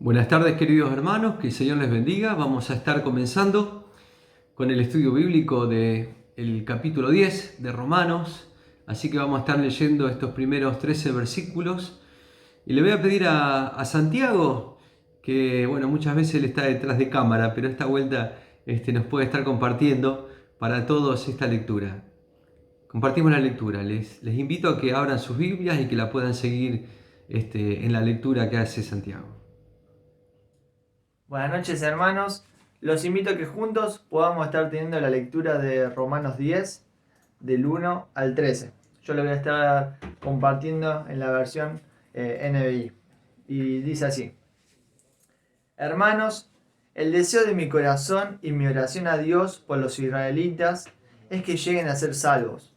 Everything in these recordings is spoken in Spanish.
Buenas tardes, queridos hermanos, que el Señor les bendiga. Vamos a estar comenzando con el estudio bíblico del capítulo 10 de Romanos, así que vamos a estar leyendo estos primeros 13 versículos. Y le voy a pedir a Santiago, que bueno, muchas veces él está detrás de cámara, pero esta vuelta nos puede estar compartiendo para todos esta lectura. Compartimos la lectura, les invito a que abran sus Biblias y que la puedan seguir en la lectura que hace Santiago. Buenas noches, hermanos. Los invito a que juntos podamos estar teniendo la lectura de Romanos 10, del 1 al 13. Yo lo voy a estar compartiendo en la versión NBI. Y dice así: Hermanos, el deseo de mi corazón y mi oración a Dios por los israelitas es que lleguen a ser salvos.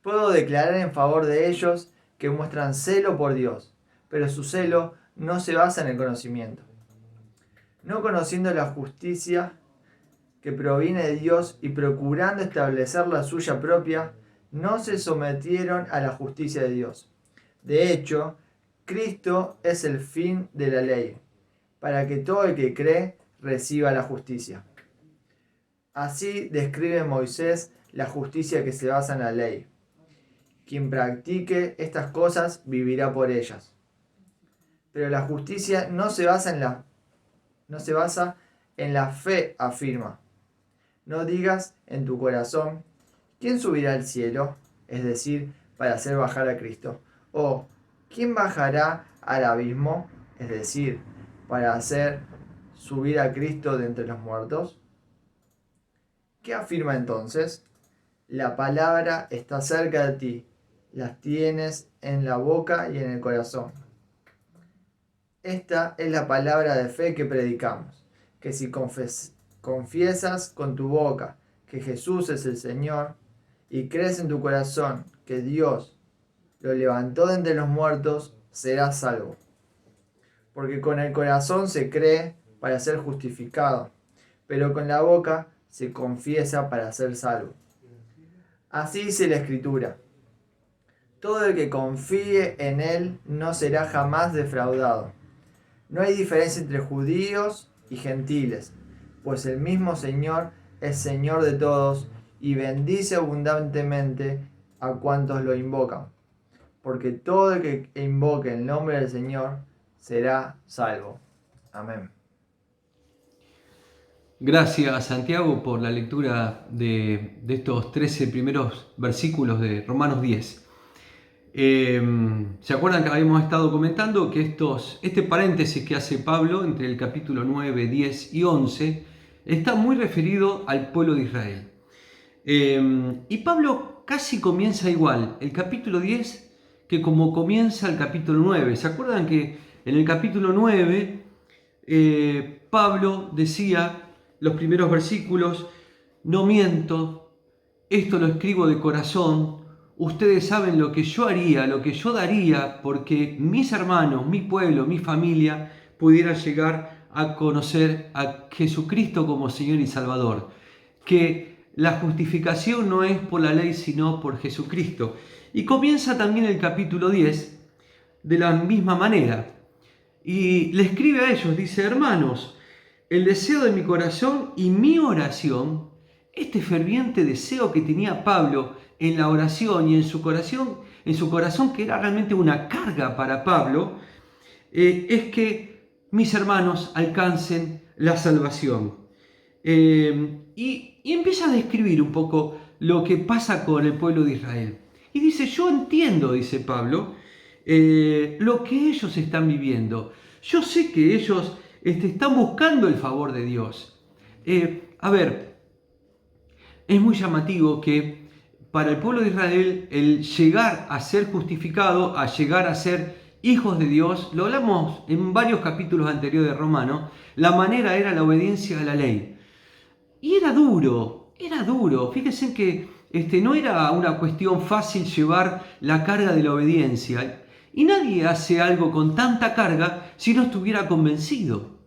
Puedo declarar en favor de ellos que muestran celo por Dios, pero su celo no se basa en el conocimiento. No conociendo la justicia que proviene de Dios y procurando establecer la suya propia, no se sometieron a la justicia de Dios. De hecho, Cristo es el fin de la ley, para que todo el que cree reciba la justicia. Así describe Moisés la justicia que se basa en la ley. Quien practique estas cosas vivirá por ellas. Pero la justicia no se basa en la fe, afirma. No digas en tu corazón: ¿quién subirá al cielo? Es decir, para hacer bajar a Cristo. O ¿quién bajará al abismo? Es decir, para hacer subir a Cristo de entre los muertos. ¿Qué afirma entonces? La palabra está cerca de ti, las tienes en la boca y en el corazón. Esta es la palabra de fe que predicamos, que si confiesas con tu boca que Jesús es el Señor y crees en tu corazón que Dios lo levantó de entre los muertos, serás salvo. Porque con el corazón se cree para ser justificado, pero con la boca se confiesa para ser salvo. Así dice la Escritura: todo el que confíe en Él no será jamás defraudado. No hay diferencia entre judíos y gentiles, pues el mismo Señor es Señor de todos y bendice abundantemente a cuantos lo invocan. Porque todo el que invoque el nombre del Señor será salvo. Amén. Gracias, Santiago, por la lectura de estos 13 primeros versículos de Romanos 10. ¿Se acuerdan que habíamos estado comentando que este paréntesis que hace Pablo entre el capítulo 9, 10 y 11 está muy referido al pueblo de Israel? Y Pablo casi comienza igual el capítulo 10 que como comienza el capítulo 9. ¿Se acuerdan que en el capítulo 9 Pablo decía los primeros versículos: no miento, esto lo escribo de corazón? Ustedes saben lo que yo haría, lo que yo daría porque mis hermanos, mi pueblo, mi familia pudieran llegar a conocer a Jesucristo como Señor y Salvador. Que la justificación no es por la ley, sino por Jesucristo. Y comienza también el capítulo 10 de la misma manera. Y le escribe a ellos, dice: hermanos, el deseo de mi corazón y mi oración, este ferviente deseo que tenía Pablo en la oración y en su corazón, que era realmente una carga para Pablo, es que mis hermanos alcancen la salvación. Y empieza a describir un poco lo que pasa con el pueblo de Israel. Y dice: yo entiendo, dice Pablo, lo que ellos están viviendo. Yo sé que ellos están buscando el favor de Dios. Es muy llamativo que para el pueblo de Israel el llegar a ser justificado, a llegar a ser hijos de Dios, lo hablamos en varios capítulos anteriores de Romanos, la manera era la obediencia a la ley. Y era duro. Fíjense que no era una cuestión fácil llevar la carga de la obediencia. Y nadie hace algo con tanta carga si no estuviera convencido.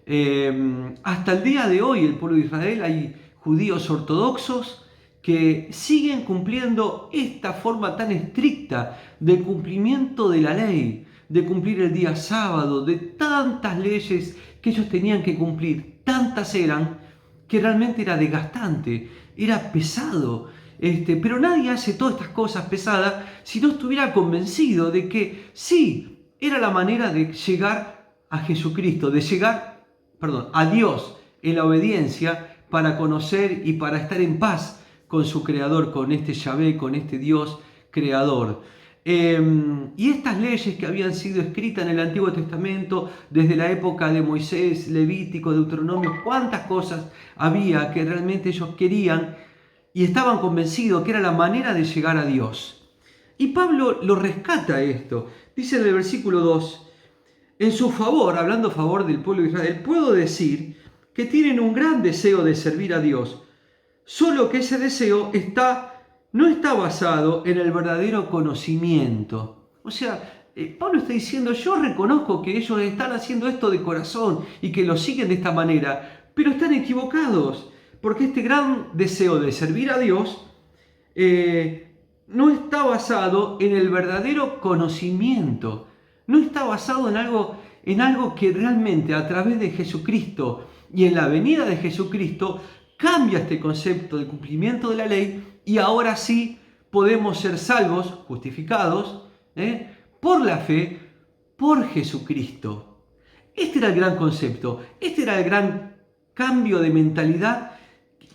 Hasta el día de hoy, el pueblo de Israel, hay judíos ortodoxos que siguen cumpliendo esta forma tan estricta de cumplimiento de la ley. de cumplir el día sábado, de tantas leyes que ellos tenían que cumplir, tantas eran, que realmente era desgastante, era pesado. Pero nadie hace todas estas cosas pesadas si no estuviera convencido de que sí, era la manera de llegar a Jesucristo, de llegar, a Dios en la obediencia para conocer y para estar en paz con su Creador, con este Yahvé, con este Dios Creador. Y estas leyes que habían sido escritas en el Antiguo Testamento desde la época de Moisés, Levítico, Deuteronomio, cuántas cosas había que realmente ellos querían y estaban convencidos que era la manera de llegar a Dios. Y Pablo lo rescata esto. Dice en el versículo 2, en su favor, hablando a favor del pueblo de Israel, puedo decir que tienen un gran deseo de servir a Dios, solo que ese deseo no está basado en el verdadero conocimiento. O sea, Pablo está diciendo, yo reconozco que ellos están haciendo esto de corazón y que lo siguen de esta manera, pero están equivocados, porque este gran deseo de servir a Dios no está basado en el verdadero conocimiento, no está basado en algo que realmente a través de Jesucristo y en la venida de Jesucristo cambia este concepto del cumplimiento de la ley y ahora sí podemos ser salvos, justificados, por la fe, por Jesucristo. Este era el gran concepto, este era el gran cambio de mentalidad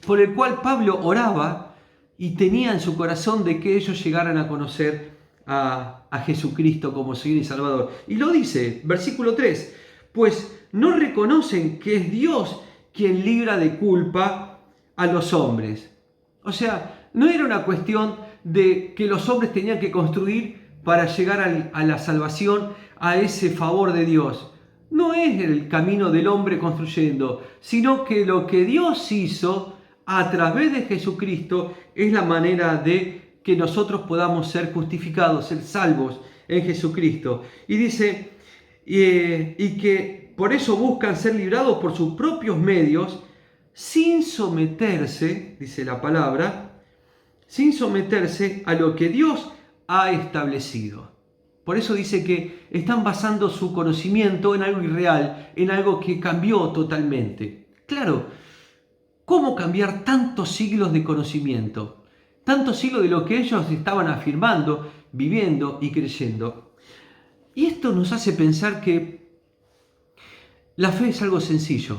por el cual Pablo oraba y tenía en su corazón de que ellos llegaran a conocer a Jesucristo como Señor y Salvador. Y lo dice, versículo 3, pues no reconocen que es Dios quien libra de culpa a los hombres. O sea, no era una cuestión de que los hombres tenían que construir para llegar a la salvación, a ese favor de Dios. No es el camino del hombre construyendo, sino que lo que Dios hizo a través de Jesucristo es la manera de que nosotros podamos ser justificados, ser salvos en Jesucristo. Y dice, y que por eso buscan ser librados por sus propios medios, sin someterse, dice la palabra, sin someterse a lo que Dios ha establecido. Por eso dice que están basando su conocimiento en algo irreal, en algo que cambió totalmente. Claro, ¿cómo cambiar tantos siglos de conocimiento? Tantos siglos de lo que ellos estaban afirmando, viviendo y creyendo. Y esto nos hace pensar que la fe es algo sencillo.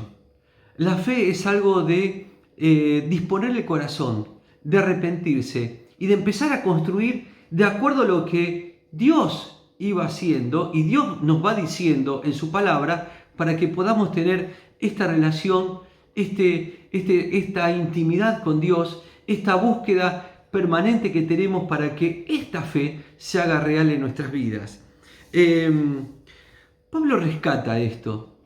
La fe es algo de disponer el corazón, de arrepentirse y de empezar a construir de acuerdo a lo que Dios iba haciendo y Dios nos va diciendo en su palabra para que podamos tener esta relación, esta intimidad con Dios, esta búsqueda permanente que tenemos para que esta fe se haga real en nuestras vidas. Pablo rescata esto.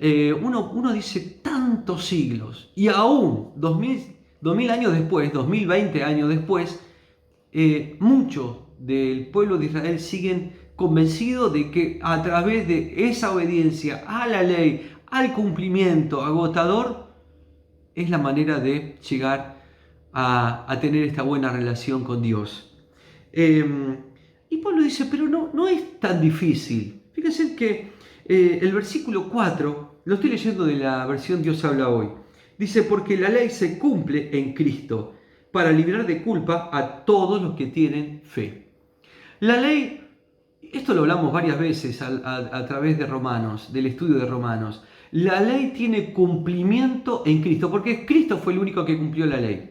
Uno dice tantos siglos y aún 2000 años después, 2020 años después, muchos del pueblo de Israel siguen convencidos de que a través de esa obediencia a la ley, al cumplimiento agotador, es la manera de llegar a tener esta buena relación con Dios. Y Pablo dice, pero no es tan difícil. Fíjense que el versículo 4, lo estoy leyendo de la versión Dios habla hoy, dice, porque la ley se cumple en Cristo para librar de culpa a todos los que tienen fe. La ley, esto lo hablamos varias veces a través de Romanos, del estudio de Romanos. La ley tiene cumplimiento en Cristo, porque Cristo fue el único que cumplió la ley.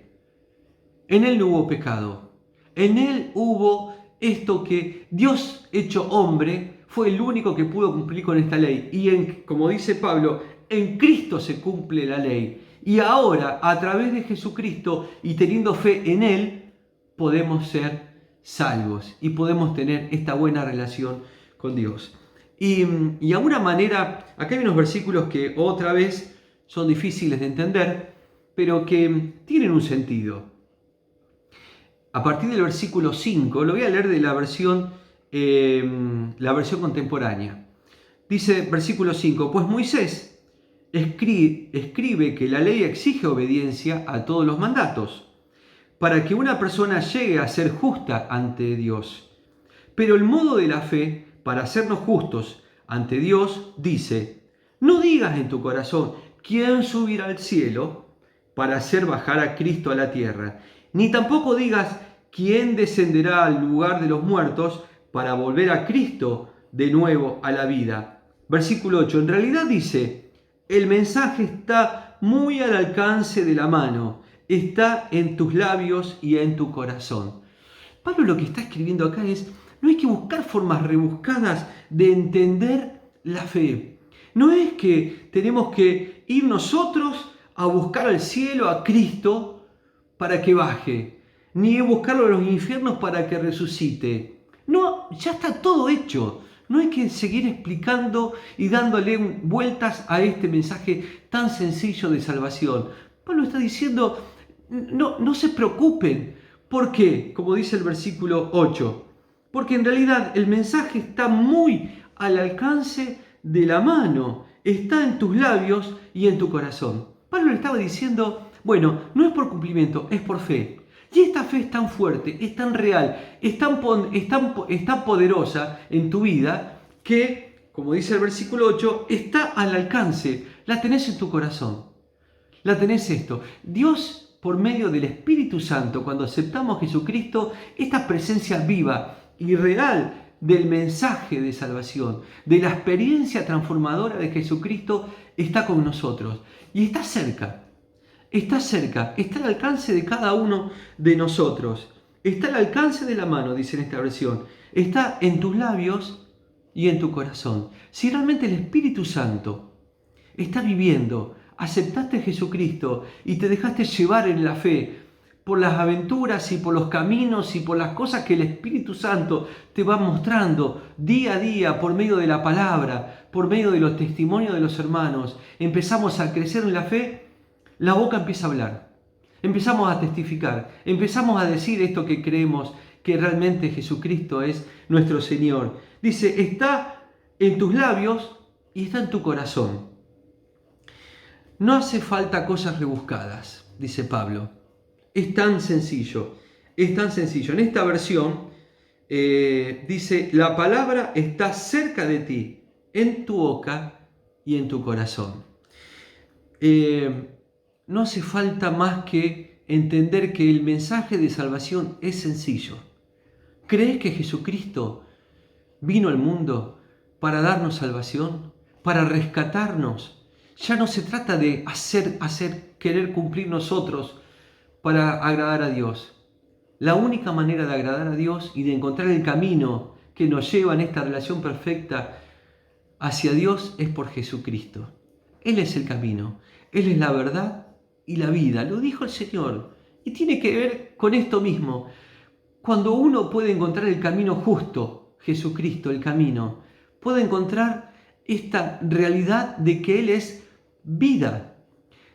En Él no hubo pecado. En Él hubo esto que Dios hecho hombre fue el único que pudo cumplir con esta ley. Y como dice Pablo, en Cristo se cumple la ley. Y ahora, a través de Jesucristo y teniendo fe en Él, podemos ser salvos y podemos tener esta buena relación con Dios. Y de alguna manera, acá hay unos versículos que otra vez son difíciles de entender, pero que tienen un sentido. A partir del versículo 5, lo voy a leer de la versión contemporánea. Dice versículo 5, pues Moisés escribe que la ley exige obediencia a todos los mandatos, para que una persona llegue a ser justa ante Dios. Pero el modo de la fe para hacernos justos ante Dios, dice, no digas en tu corazón, ¿quién subirá al cielo para hacer bajar a Cristo a la tierra? Ni tampoco digas, ¿quién descenderá al lugar de los muertos para volver a Cristo de nuevo a la vida? Versículo 8, en realidad dice, el mensaje está muy al alcance de la mano, está en tus labios y en tu corazón. Pablo lo que está escribiendo acá es, no hay que buscar formas rebuscadas de entender la fe. No es que tenemos que ir nosotros a buscar al cielo, a Cristo, para que baje, ni buscarlo en los infiernos para que resucite. No, ya está todo hecho. No hay que seguir explicando y dándole vueltas a este mensaje tan sencillo de salvación. Pablo está diciendo, no se preocupen. ¿Por qué? Como dice el versículo 8. Porque en realidad el mensaje está muy al alcance de la mano. Está en tus labios y en tu corazón. Pablo le estaba diciendo, bueno, no es por cumplimiento, es por fe. Y esta fe es tan fuerte, es tan real, es tan poderosa en tu vida que, como dice el versículo 8, está al alcance, la tenés en tu corazón. La tenés esto. Dios, por medio del Espíritu Santo, cuando aceptamos a Jesucristo, esta presencia viva y real del mensaje de salvación, de la experiencia transformadora de Jesucristo, está con nosotros. Y está cerca. Está cerca, está al alcance de cada uno de nosotros. Está al alcance de la mano, dice en esta versión. Está en tus labios y en tu corazón. Si realmente el Espíritu Santo está viviendo, aceptaste a Jesucristo y te dejaste llevar en la fe por las aventuras y por los caminos y por las cosas que el Espíritu Santo te va mostrando día a día por medio de la palabra, por medio de los testimonios de los hermanos, empezamos a crecer en la fe. La boca empieza a hablar, empezamos a testificar, empezamos a decir esto que creemos, que realmente Jesucristo es nuestro Señor. Dice, está en tus labios y está en tu corazón. No hace falta cosas rebuscadas, dice Pablo. Es tan sencillo, es tan sencillo. En esta versión dice, la palabra está cerca de ti, en tu boca y en tu corazón. No hace falta más que entender que el mensaje de salvación es sencillo. ¿Crees que Jesucristo vino al mundo para darnos salvación, para rescatarnos? Ya no se trata de querer cumplir nosotros para agradar a Dios. La única manera de agradar a Dios y de encontrar el camino que nos lleva en esta relación perfecta hacia Dios es por Jesucristo. Él es el camino, Él es la verdad y la vida, lo dijo el Señor. Y tiene que ver con esto mismo. Cuando uno puede encontrar el camino justo, Jesucristo, el camino, puede encontrar esta realidad de que Él es vida,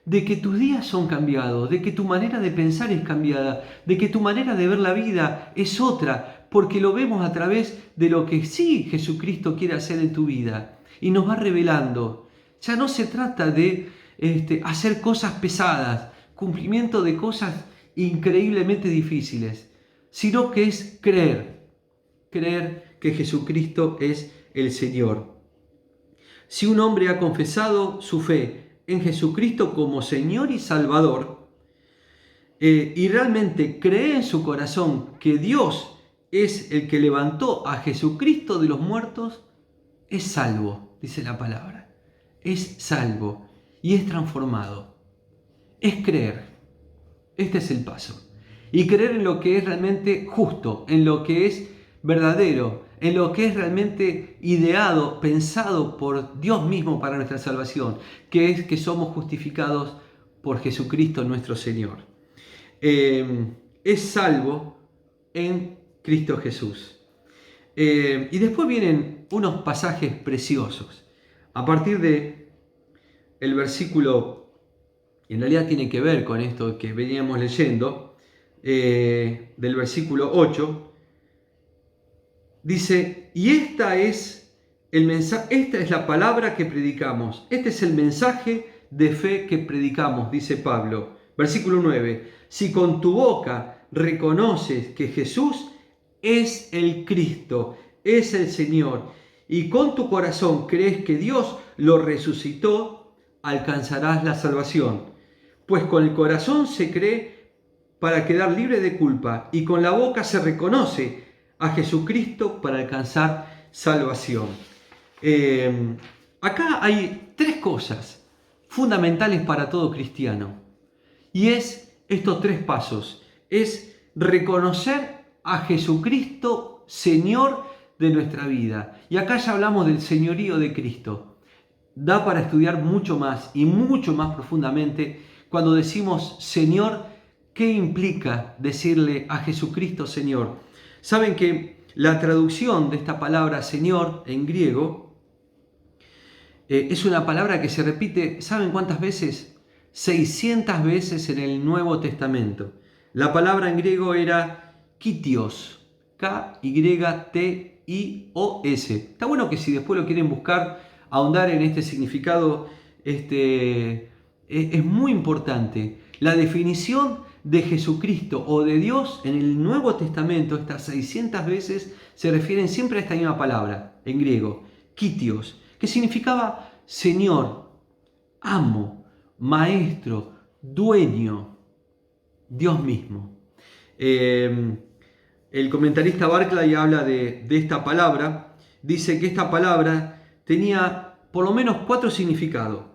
de que tus días son cambiados, de que tu manera de pensar es cambiada, de que tu manera de ver la vida es otra, porque lo vemos a través de lo que sí Jesucristo quiere hacer en tu vida y nos va revelando. Ya no se trata de hacer cosas pesadas, cumplimiento de cosas increíblemente difíciles, sino que es creer que Jesucristo es el Señor. Si un hombre ha confesado su fe en Jesucristo como Señor y Salvador, y realmente cree en su corazón que Dios es el que levantó a Jesucristo de los muertos, es salvo, dice la palabra. Es salvo y es transformado. Es creer. Este es el paso. Y creer en lo que es realmente justo, en lo que es verdadero, en lo que es realmente ideado, pensado por Dios mismo para nuestra salvación, que es que somos justificados por Jesucristo nuestro Señor. Es salvo en Cristo Jesús. Y después vienen unos pasajes preciosos. A partir de el versículo, y en realidad tiene que ver con esto que veníamos leyendo, del versículo 8, dice, y esta es la palabra que predicamos, este es el mensaje de fe que predicamos, dice Pablo. Versículo 9, si con tu boca reconoces que Jesús es el Cristo, es el Señor, y con tu corazón crees que Dios lo resucitó, alcanzarás la salvación. Pues con el corazón se cree para quedar libre de culpa y con la boca se reconoce a Jesucristo para alcanzar salvación. Acá hay tres cosas fundamentales para todo cristiano. Y es estos tres pasos. Es reconocer a Jesucristo Señor de nuestra vida. Y acá ya hablamos del señorío de Cristo. Da para estudiar mucho más y mucho más profundamente cuando decimos Señor, ¿qué implica decirle a Jesucristo Señor? Saben que la traducción de esta palabra Señor en griego es una palabra que se repite, ¿saben cuántas veces? 600 veces en el Nuevo Testamento. La palabra en griego era Kytios, K-Y-T-I-O-S. Está bueno que si después lo quieren buscar, ahondar en este significado, es muy importante. La definición de Jesucristo o de Dios en el Nuevo Testamento, estas 600 veces, se refieren siempre a esta misma palabra, en griego, Kytios, que significaba Señor, amo, maestro, dueño, Dios mismo. El comentarista Barclay habla de esta palabra, dice que esta palabra tenía por lo menos 4 significados.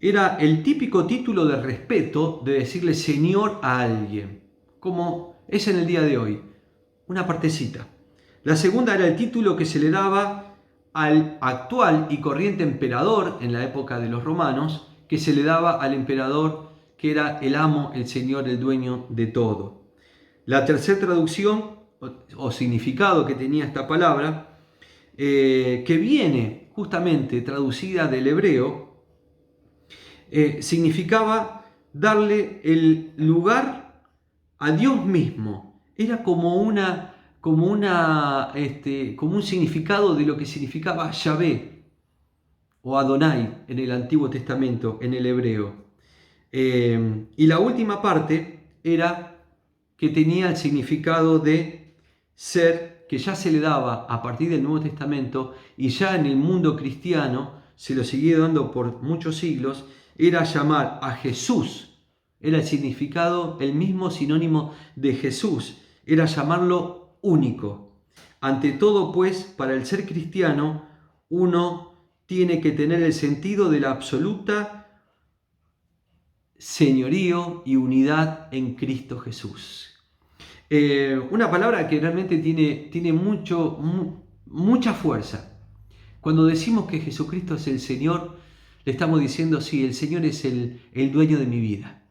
Era el típico título de respeto de decirle Señor a alguien, como es en el día de hoy, una partecita. La segunda era el título que se le daba al actual y corriente emperador en la época de los romanos, que se le daba al emperador que era el amo, el señor, el dueño de todo. La tercera traducción o significado que tenía esta palabra, que viene justamente traducida del hebreo, significaba darle el lugar a Dios mismo. Era como un significado de lo que significaba Yahvé o Adonai en el Antiguo Testamento, en el hebreo. Y la última parte era que tenía el significado de ser, que ya se le daba a partir del Nuevo Testamento y ya en el mundo cristiano se lo siguió dando por muchos siglos, era llamar a Jesús, era el significado, el mismo sinónimo de Jesús, era llamarlo único. Ante todo, pues, para el ser cristiano, uno tiene que tener el sentido de la absoluta señorío y unidad en Cristo Jesús. Una palabra que realmente tiene mucha fuerza. Cuando decimos que Jesucristo es el Señor, le estamos diciendo, sí, el Señor es el dueño de mi vida.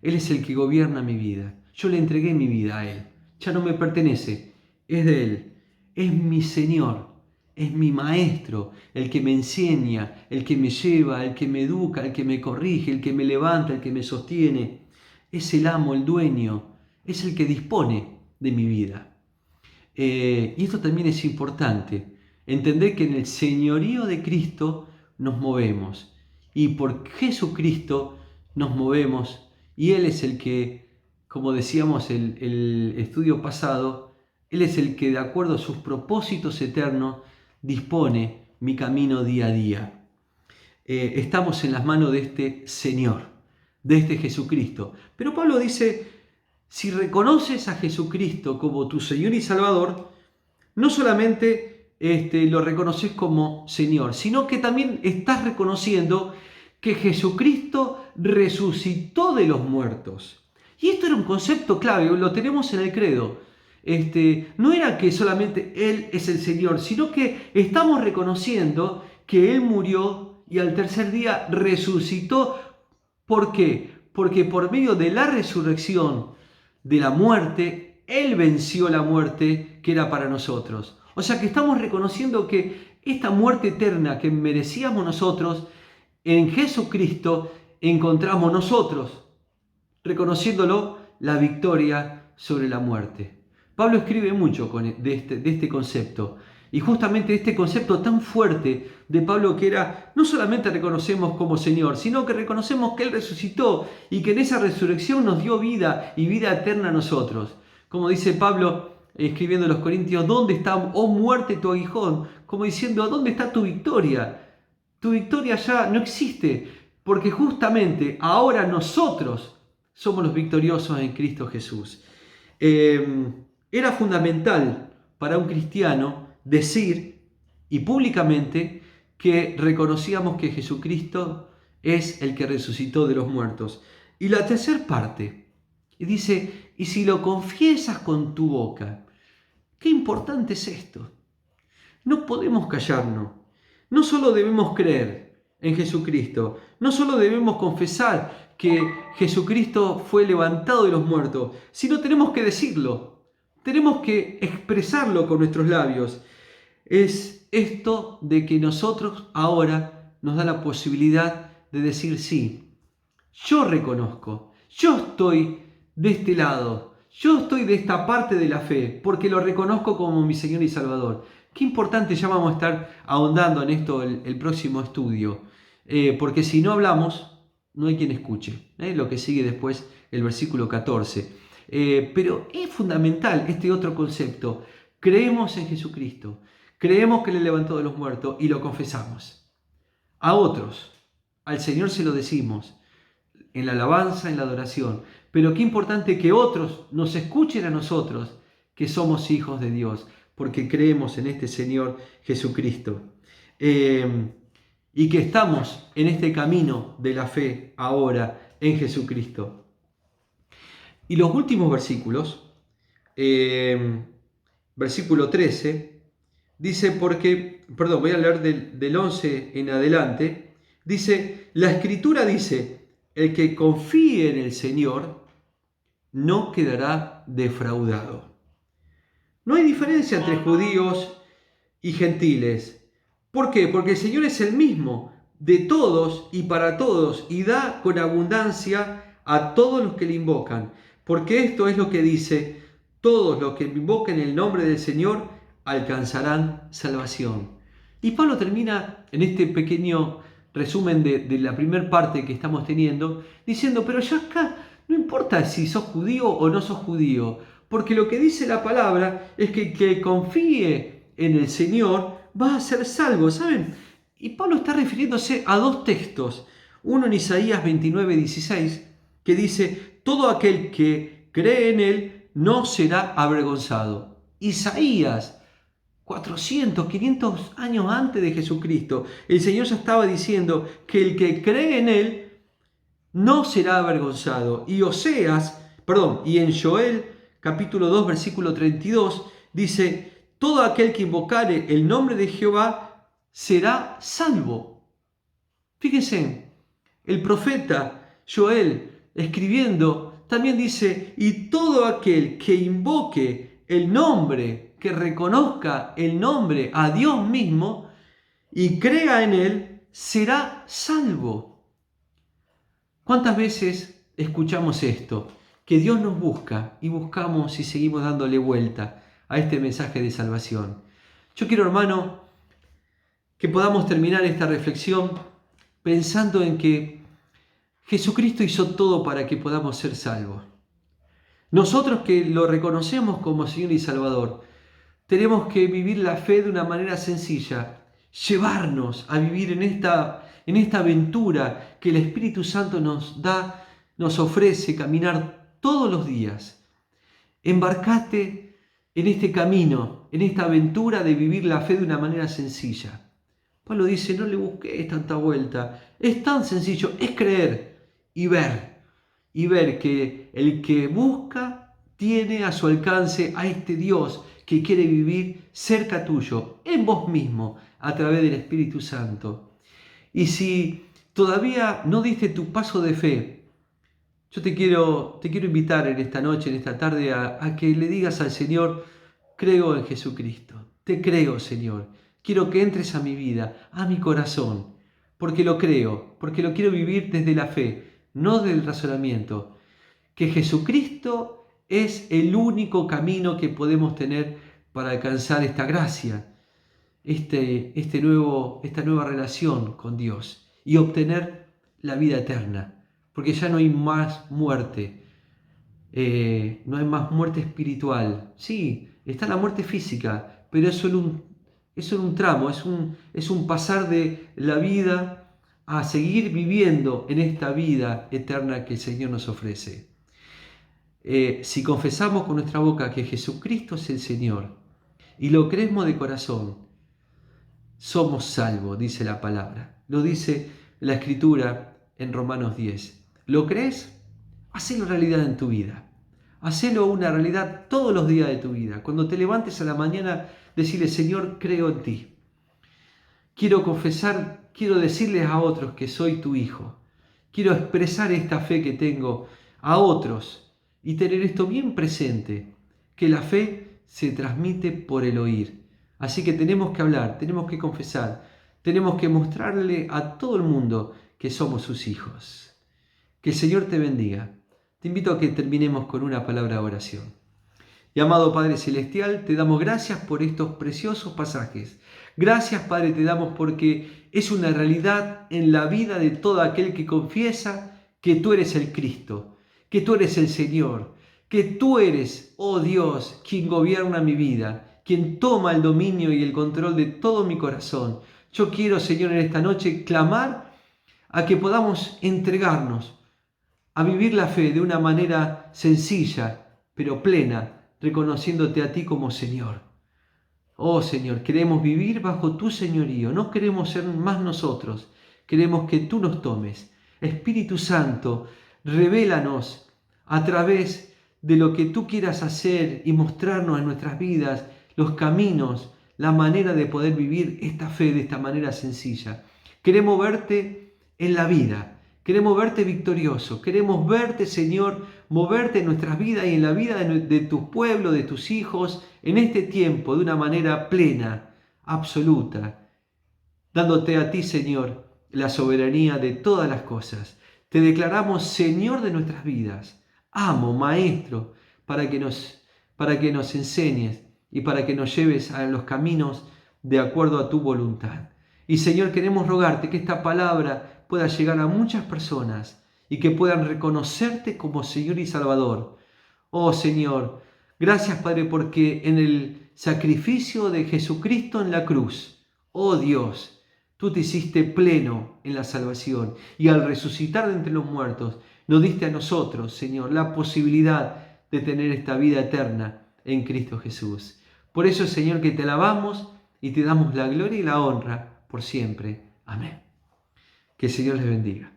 Él es el que gobierna mi vida. Yo le entregué mi vida a Él. Ya no me pertenece, es de Él. Es mi Señor, es mi Maestro, el que me enseña, el que me lleva, el que me educa, el que me corrige, el que me levanta, el que me sostiene. Es el amo, el dueño, es el que dispone de mi vida. Y esto también es importante, entender que en el señorío de Cristo nos movemos. Y por Jesucristo nos movemos. Y Él es el que, como decíamos el estudio pasado, Él es el que de acuerdo a sus propósitos eternos dispone mi camino día a día. Estamos en las manos de este Señor, de este Jesucristo. Pero Pablo dice, si reconoces a Jesucristo como tu Señor y Salvador, no solamente lo reconoces como Señor, sino que también estás reconociendo que Jesucristo resucitó de los muertos. Y esto era un concepto clave, lo tenemos en el credo. No era que solamente Él es el Señor, sino que estamos reconociendo que Él murió y al tercer día resucitó. ¿Por qué? Porque por medio de la resurrección de la muerte, Él venció la muerte que era para nosotros. O sea que estamos reconociendo que esta muerte eterna que merecíamos nosotros, en Jesucristo encontramos nosotros, reconociéndolo, la victoria sobre la muerte. Pablo escribe mucho de este concepto. Y justamente este concepto tan fuerte de Pablo, que era, no solamente reconocemos como Señor, sino que reconocemos que Él resucitó y que en esa resurrección nos dio vida y vida eterna a nosotros. Como dice Pablo, escribiendo a los Corintios, ¿dónde está, oh muerte, tu aguijón? como diciendo, ¿dónde está tu victoria? Tu victoria ya no existe, porque justamente ahora nosotros somos los victoriosos en Cristo Jesús. Era fundamental para un cristiano decir y públicamente que reconocíamos que Jesucristo es el que resucitó de los muertos. Y la tercera parte, dice, y si lo confiesas con tu boca, qué importante es esto. No podemos callarnos. No solo debemos creer en Jesucristo, no solo debemos confesar que Jesucristo fue levantado de los muertos, sino tenemos que decirlo, tenemos que expresarlo con nuestros labios. Es esto de que nosotros ahora nos da la posibilidad de decir sí, yo reconozco, yo estoy de este lado, yo estoy de esta parte de la fe, porque lo reconozco como mi Señor y Salvador. Qué importante, ya vamos a estar ahondando en esto el próximo estudio, porque si no hablamos, no hay quien escuche. Lo que sigue después, el versículo 14. Pero es fundamental este otro concepto. Creemos en Jesucristo, creemos que le levantó de los muertos y lo confesamos. A otros, al Señor se lo decimos, en la alabanza, en la adoración. Pero qué importante que otros nos escuchen a nosotros, que somos hijos de Dios, porque creemos en este Señor Jesucristo. Y que estamos en este camino de la fe ahora en Jesucristo. Y los últimos versículos, versículo 13, dice voy a leer del 11 en adelante, dice, la Escritura dice, el que confíe en el Señor no quedará defraudado. No hay diferencia entre judíos y gentiles. ¿Por qué? Porque el Señor es el mismo de todos y para todos y da con abundancia a todos los que le invocan. Porque esto es lo que dice, todos los que invoquen el nombre del Señor alcanzarán salvación. Y Pablo termina en este pequeño resumen de la primera parte que estamos teniendo, diciendo, pero ya acá no importa si sos judío o no sos judío, porque lo que dice la palabra es que el que confíe en el Señor va a ser salvo, ¿saben? Y Pablo está refiriéndose a dos textos, uno en Isaías 29:16, que dice, todo aquel que cree en él no será avergonzado. Isaías 400, 500 años antes de Jesucristo, el Señor ya estaba diciendo que el que cree en Él no será avergonzado. Y en Joel capítulo 2, versículo 32, dice, todo aquel que invocare el nombre de Jehová será salvo. Fíjense, el profeta Joel escribiendo también dice, y todo aquel que invoque el nombre, que reconozca el nombre a Dios mismo y crea en Él, será salvo. ¿Cuántas veces escuchamos esto? Que Dios nos busca y buscamos y seguimos dándole vuelta a este mensaje de salvación. Yo quiero, hermano, que podamos terminar esta reflexión pensando en que Jesucristo hizo todo para que podamos ser salvos. Nosotros que lo reconocemos como Señor y Salvador, tenemos que vivir la fe de una manera sencilla, llevarnos a vivir en esta aventura que el Espíritu Santo nos da, nos ofrece caminar todos los días. Embarcate en este camino, en esta aventura de vivir la fe de una manera sencilla. Pablo dice, no le busques tanta vuelta, es tan sencillo, es creer y ver que el que busca tiene a su alcance a este Dios que quiere vivir cerca tuyo, en vos mismo, a través del Espíritu Santo. Y si todavía no diste tu paso de fe, yo te quiero invitar en esta noche, en esta tarde, a que le digas al Señor, creo en Jesucristo, te creo, Señor, quiero que entres a mi vida, a mi corazón, porque lo creo, porque lo quiero vivir desde la fe, no del razonamiento, que Jesucristo es el único camino que podemos tener para alcanzar esta gracia, esta nueva relación con Dios y obtener la vida eterna, porque ya no hay más muerte, no hay más muerte espiritual. Sí, está la muerte física, pero es solo es un tramo, es un pasar de la vida a seguir viviendo en esta vida eterna que el Señor nos ofrece. Si confesamos con nuestra boca que Jesucristo es el Señor y lo creemos de corazón, somos salvos, dice la palabra. Lo dice la Escritura en Romanos 10. ¿Lo crees? Hacelo realidad en tu vida. Hacelo una realidad todos los días de tu vida. Cuando te levantes a la mañana, decirle: Señor, creo en ti. Quiero confesar, quiero decirles a otros que soy tu hijo. Quiero expresar esta fe que tengo a otros y tener esto bien presente, que la fe se transmite por el oír. Así que tenemos que hablar, tenemos que confesar, tenemos que mostrarle a todo el mundo que somos sus hijos. Que el Señor te bendiga. Te invito a que terminemos con una palabra de oración. Y amado Padre Celestial, te damos gracias por estos preciosos pasajes. Gracias, Padre, te damos porque es una realidad en la vida de todo aquel que confiesa que tú eres el Cristo, que tú eres el Señor, que tú eres, oh Dios, quien gobierna mi vida, quien toma el dominio y el control de todo mi corazón. Yo quiero, Señor, en esta noche clamar a que podamos entregarnos a vivir la fe de una manera sencilla, pero plena, reconociéndote a ti como Señor. Oh Señor, queremos vivir bajo tu señorío, no queremos ser más nosotros, queremos que tú nos tomes. Espíritu Santo, revélanos a través de lo que tú quieras hacer y mostrarnos en nuestras vidas los caminos, la manera de poder vivir esta fe de esta manera sencilla. Queremos verte en la vida. Queremos verte victorioso, queremos verte, Señor, moverte en nuestras vidas y en la vida de tu pueblo, de tus hijos, en este tiempo de una manera plena, absoluta, dándote a ti, Señor, la soberanía de todas las cosas. Te declaramos Señor de nuestras vidas, amo, Maestro, para que nos enseñes y para que nos lleves a los caminos de acuerdo a tu voluntad. Y Señor, queremos rogarte que esta palabra pueda llegar a muchas personas y que puedan reconocerte como Señor y Salvador. Oh Señor, gracias Padre, porque en el sacrificio de Jesucristo en la cruz, oh Dios, tú te hiciste pleno en la salvación y al resucitar de entre los muertos nos diste a nosotros, Señor, la posibilidad de tener esta vida eterna en Cristo Jesús. Por eso, Señor, que te alabamos y te damos la gloria y la honra por siempre. Amén. Que el Señor les bendiga.